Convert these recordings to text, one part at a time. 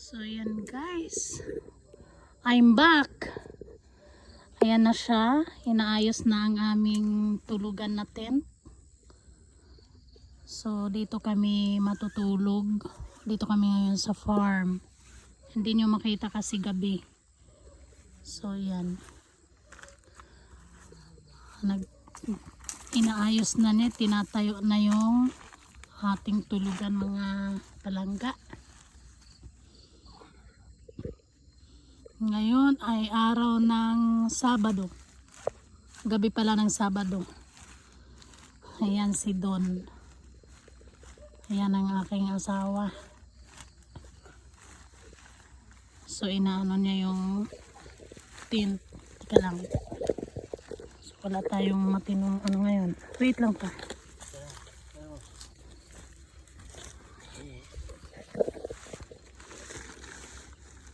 So yan guys, I'm back. Ayan na siya, inaayos na ang aming tulugan na tent. So dito kami matutulog. Dito kami ngayon sa farm. Hindi nyo makita kasi gabi. So yan, inaayos na niya, tinatayo na yung ating tulugan mga palangga. Ngayon ay araw ng Sabado. Gabi pala ng Sabado. Ayan si Don. Ayan ang aking asawa. So inaano niya yung tent. Teka lang. So wala tayong matinong ano ngayon. Wait lang pa.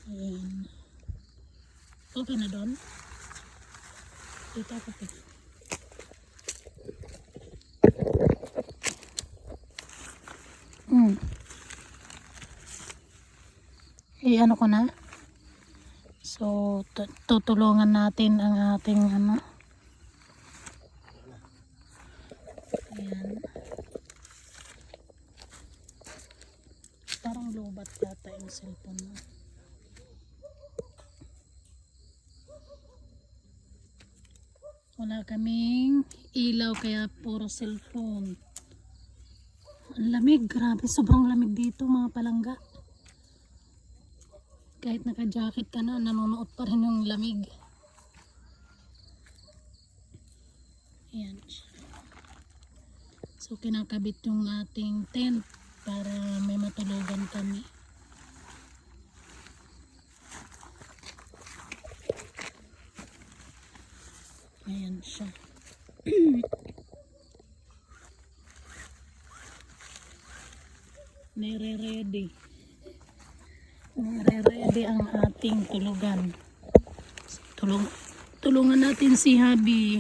Ayan. Okay na doon? Dito ako po. Ano ko na? So, tutulungan natin ang ating ano. Ayan. Parang lobat yata yung cellphone mo. Wala kaming ilaw kaya puro cellphone. Ang lamig, grabe, sobrang lamig dito mga palangga. Kahit naka-jacket ka na, nanonood pa rin yung lamig. Ayan siya. So kinakabit yung ating tent para may matulugan kami. Ayan siya. Nire-ready ang ating tulugan. Tulungan natin si Habi.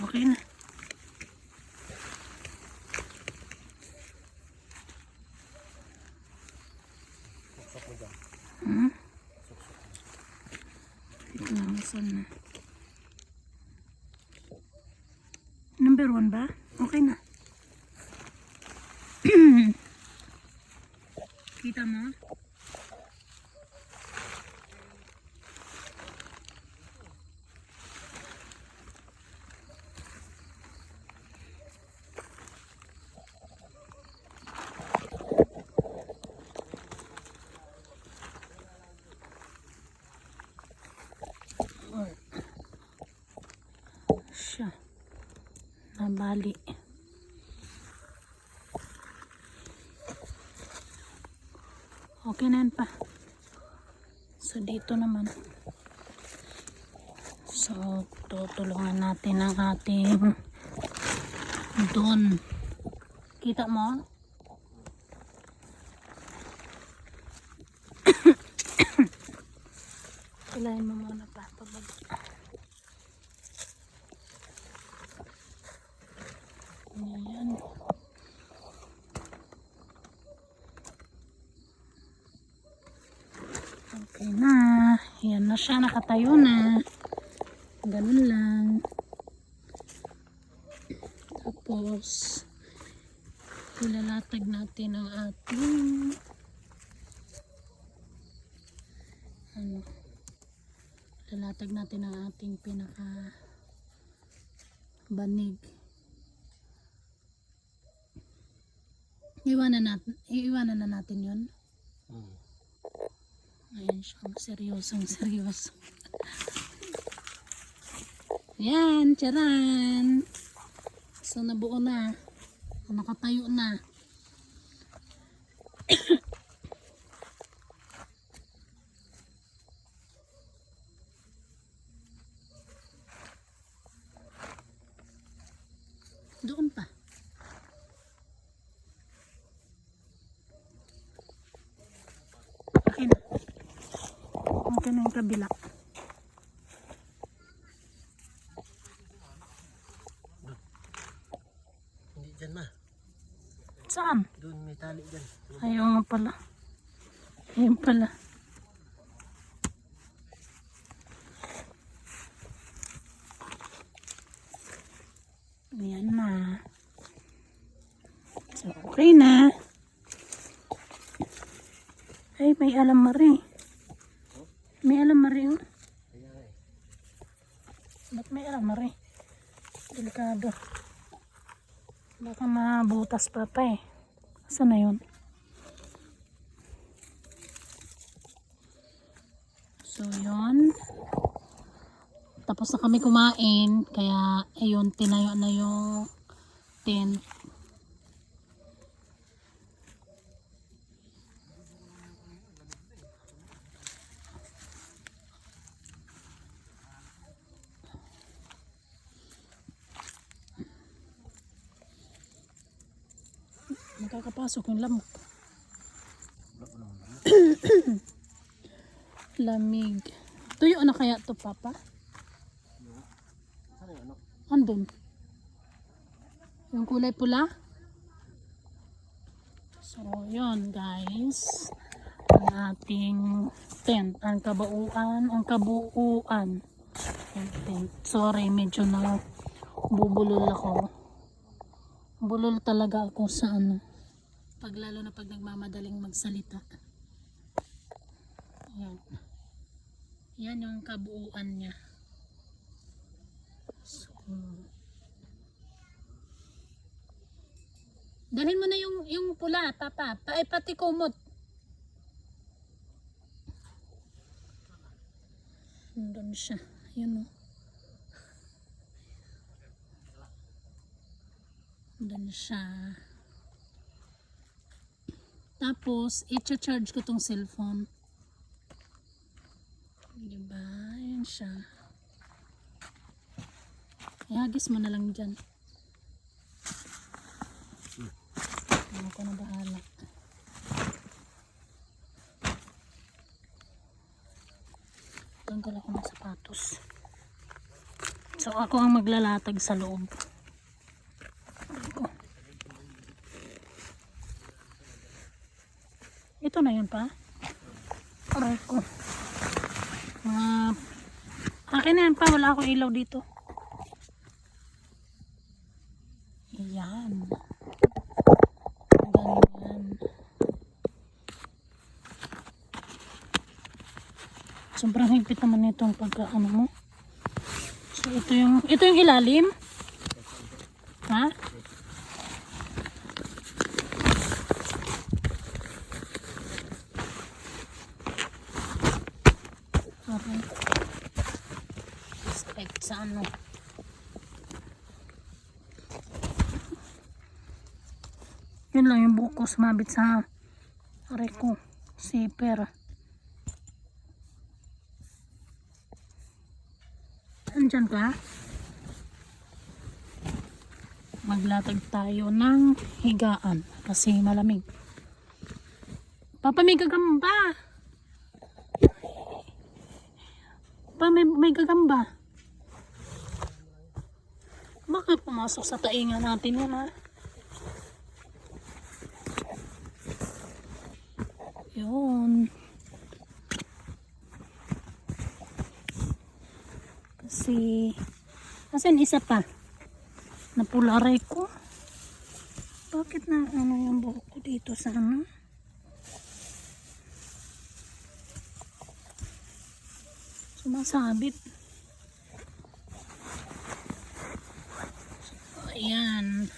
Okay na. Saan na? Number 1 ba? Okay na. Kita mo? Siya. Nabali. Okay na yan pa. So dito naman. So tutulungan natin ang ating Don. Kita mo? Hilahin mo muna pa. Pababa. Ayan. Okay na. Ayan na siya. Nakatayo na. Ganun lang. Tapos ilalatag natin ang ating ilalatag natin ang ating pinaka banig. Iwanan na natin yun. Ayan siya, seryoso. Yan, charan. So nabuo na. Nakatayo na. Doon pa. Okay na. Okay na yung kabila. dyan ma. Saan? Doon may tali dyan. Ayaw nga pala. Ayun pala. Ayan na. So, okay na. Ay, may alamari. May alamari, oh. Ba't may alamari? Delikado. Baka mabutas pa eh. Saan na yun? So, yun. Tapos na kami kumain. Kaya, ayun, tinayo na yung tent. Nakakapasok yung lamok. Lamig. Tuyo na kaya to, Papa? Saan yung ano? Andun. Yung kulay pula. So, yun guys. Ang ating tent. Ang kabuuan. Yung tent. Sorry, medyo na bubulol ako. Bulol talaga ako sa ano. Lalo na pag nagmamadaling magsalita. Ayan. Yan yung kabuuan niya. So, dalhin mo na yung pula, Papa. Pati kumot. Doon siya. Yun o. Doon siya. Tapos, i-charge ko tong cellphone. Diba? Ayan siya. Ihagis mo na lang dyan. Ako na bahala. Tanggal ako ng sapatos. So, ako ang maglalatag sa loob. Ito na yun pa. Aray ko. Akin na yan pa. Wala akong ilaw dito. Ayan. Ganyan. Sobrang higpit naman itong pagkaano mo. So ito yung ilalim. Ha? Okay. Respect sa ano. Yun lang yung buko sumabit sa aray ko. Zipper. Andyan ka? Maglatag tayo ng higaan kasi malamig. Papa, may gagamba. Pa, may gagamba. Bakit pumasok sa tainga natin yun, ha? Yun. Kasi isa pa napularay ko. Bakit na ano yung buhok ko dito sa ano? Sumasabit. So, ayan.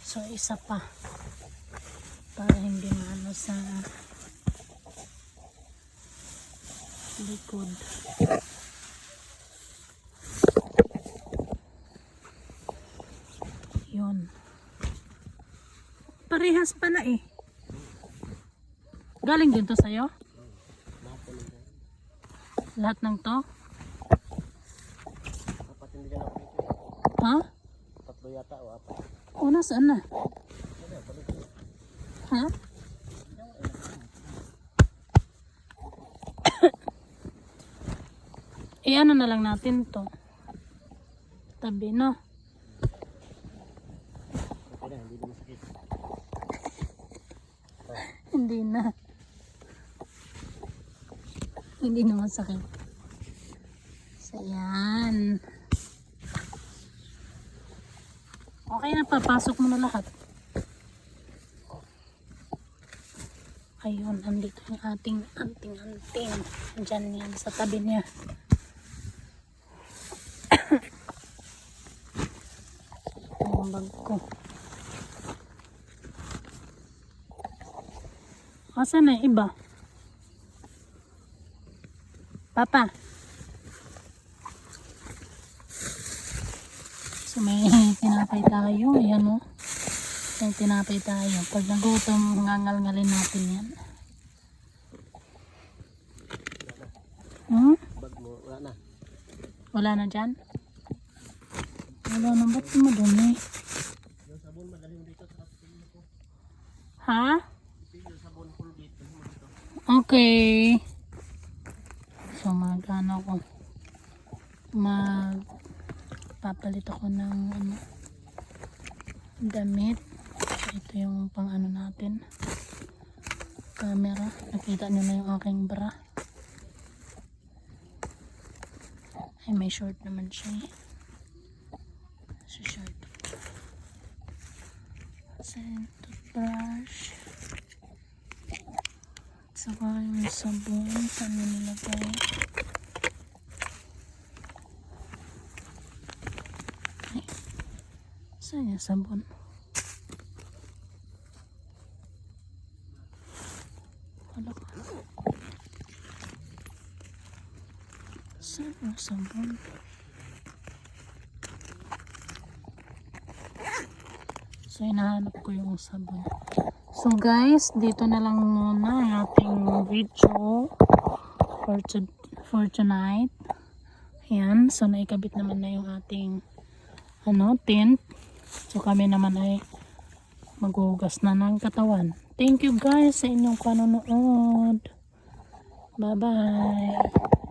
So isa pa para hindi maano sa likod. Yun. Parehas pala eh. Galing din to sa'yo? Lahat ng to? Apat hindi ka na ako dito. Ha? 3 yata o 4. O, nasaan na? Ha? Eh, ano na lang natin to? tabi, no? Okay na, hindi na masakit. Hindi na. Hindi naman sakit. So, yan. Okay na, papasok mo na lahat. Ayun, andito yung ating anting. Diyan yan, sa tabi niya. Yung bag ko. Asan na yung iba? Papa. So may tinapay tayo. Ayan o. May tinapay tayo. Pag nagutom, ngangal-ngalin natin yan. Bag mo, wala na. Wala na dyan? Wala na. Ba't mo dun eh? Yung sabon, madali mo dito. Sa pili ko. Ha? Yung sabon, Colgate. Dali mo dito. Okay. So ko. Papalit ako ng damit. Ito yung pang ano natin. Camera. Nakita nyo na yung aking bra. Ay, may short naman siya eh. So short. Toothbrush. Saka yung sabon. Saan mo nilagay? Ay. Saan yung sabon? Wala ko. Saan yung sabon? So, hinahanap ko yung sabon. So guys, dito na lang muna ang ating video for tonight. Ayan, so naikabit naman na yung ating tent. So kami naman ay maghugas na ng katawan. Thank you guys sa inyong panonood. Bye bye.